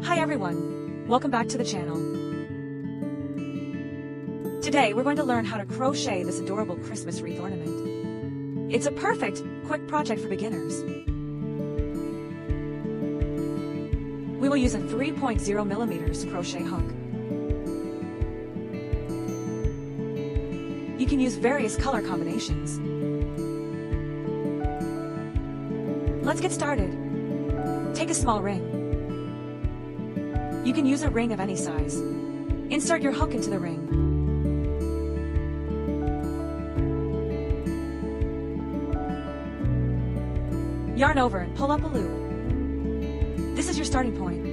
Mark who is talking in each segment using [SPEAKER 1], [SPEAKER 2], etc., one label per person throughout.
[SPEAKER 1] Hi everyone! Welcome back to the channel. Today we're going to learn how to crochet this adorable Christmas wreath ornament. It's a perfect, quick project for beginners. We will use a 3.0mm crochet hook. You can use various color combinations. Let's get started. Take a small ring. You can use a ring of any size. Insert your hook into the ring. Yarn over and pull up a loop. This is your starting point.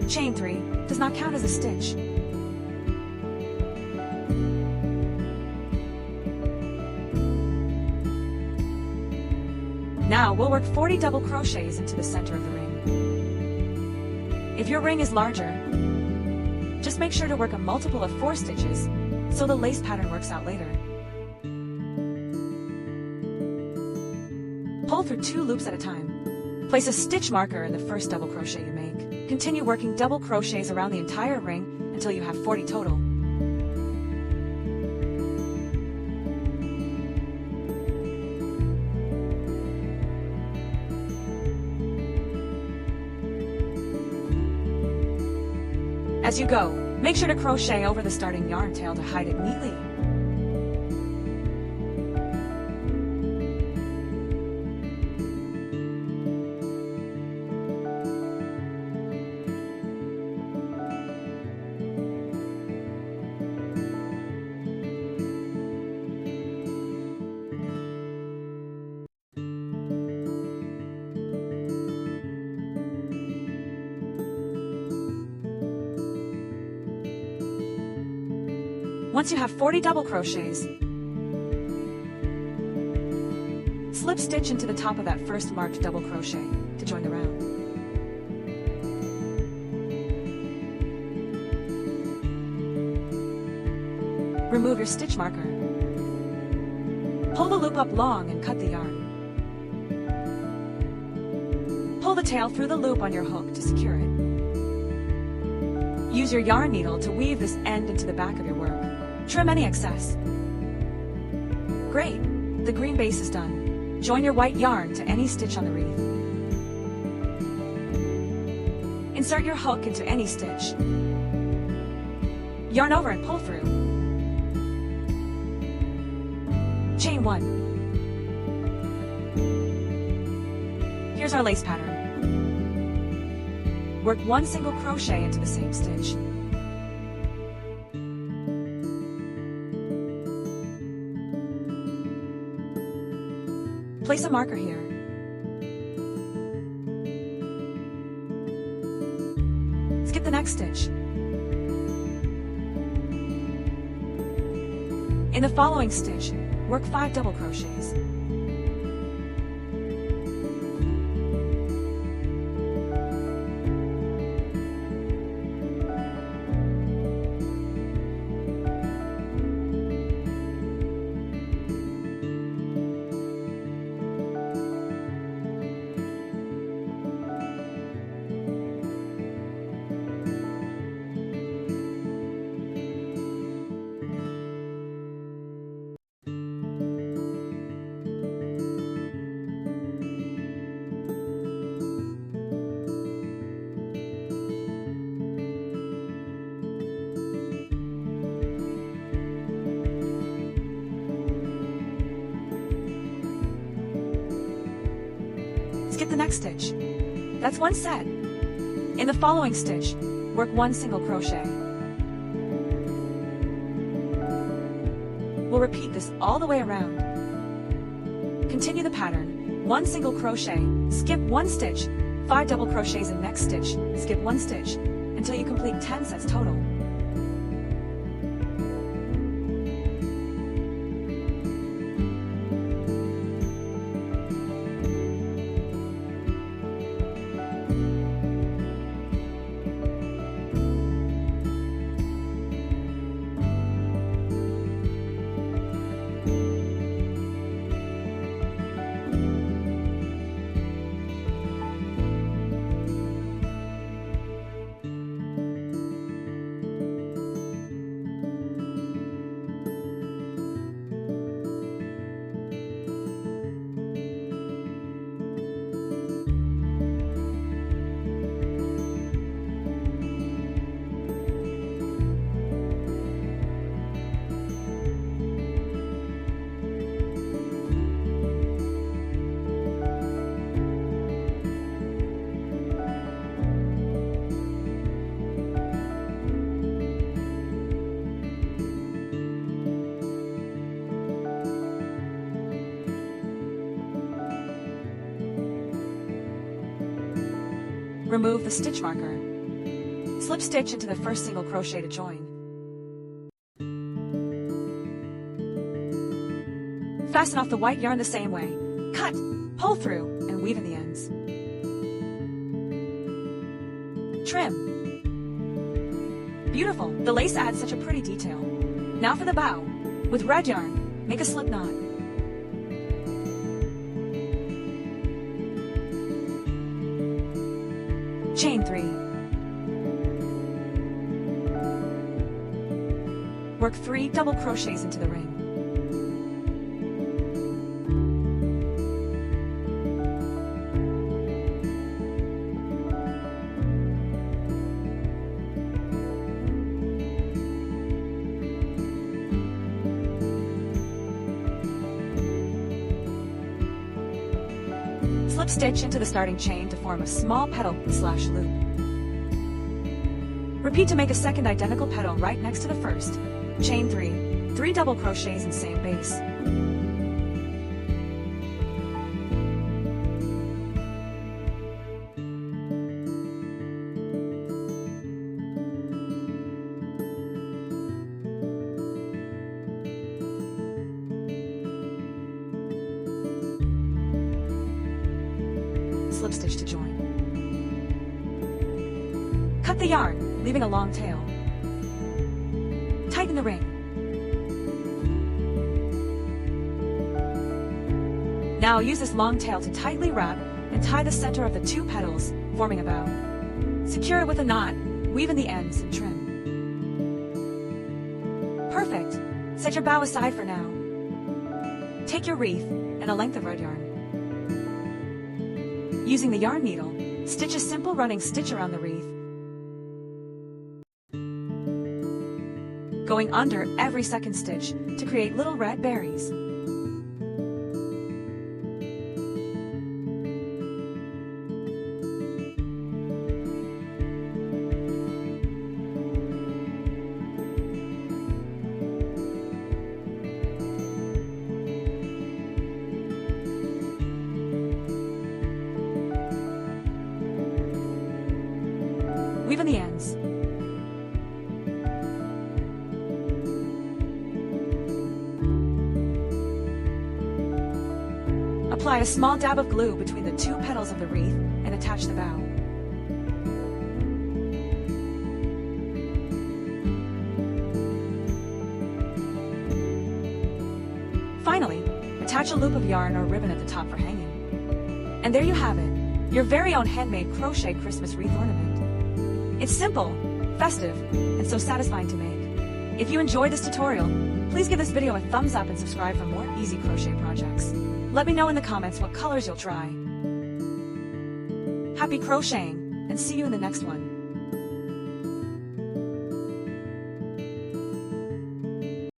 [SPEAKER 1] Chain 3 does not count as a stitch. Now we'll work 40 double crochets into the center of the ring. If your ring is larger, just make sure to work a multiple of 4 stitches so the lace pattern works out later. Pull through 2 loops at a time. Place a stitch marker in the first double crochet you make. Continue working double crochets around the entire ring until you have 40 total. As you go, make sure to crochet over the starting yarn tail to hide it neatly. Once you have 40 double crochets, slip stitch into the top of that first marked double crochet to join the round. Remove your stitch marker. Pull the loop up long and cut the yarn. Pull the tail through the loop on your hook to secure it. Use your yarn needle to weave this end into the back of your work. Trim any excess. Great! The green base is done. Join your white yarn to any stitch on the wreath. Insert your hook into any stitch. Yarn over and pull through. Chain 1. Here's our lace pattern. Work 1 single crochet into the same stitch. Place a marker here. Skip the next stitch. In the following stitch, work 5 double crochets. Skip the next stitch. That's 1 set. In the following stitch, work 1 single crochet. We'll repeat this all the way around. Continue the pattern, 1 single crochet, skip 1 stitch, 5 double crochets in next stitch, skip 1 stitch, until you complete 10 sets total. Remove the stitch marker. Slip stitch into the first single crochet to join. Fasten off the white yarn the same way. Cut, pull through, and weave in the ends. Trim. Beautiful, the lace adds such a pretty detail. Now for the bow. With red yarn, make a slip knot. Chain 3. Work 3 double crochets into the ring. Slip stitch into the starting chain to form a small petal/loop. Repeat to make a second identical petal right next to the first. Chain 3, 3 double crochets in same base. Slip stitch to join. Cut the yarn, leaving a long tail. Tighten the ring. Now use this long tail to tightly wrap and tie the center of the 2 petals, forming a bow. Secure it with a knot, weave in the ends, and trim. Perfect! Set your bow aside for now. Take your wreath and a length of red yarn. Using the yarn needle, stitch a simple running stitch around the wreath, going under every second stitch to create little red berries. Weave in the ends. Apply a small dab of glue between the 2 petals of the wreath and attach the bow. Finally, attach a loop of yarn or ribbon at the top for hanging. And there you have it, your very own handmade crochet Christmas wreath ornament. It's simple, festive, and so satisfying to make. If you enjoyed this tutorial, please give this video a thumbs up and subscribe for more easy crochet projects. Let me know in the comments what colors you'll try. Happy crocheting, and see you in the next one.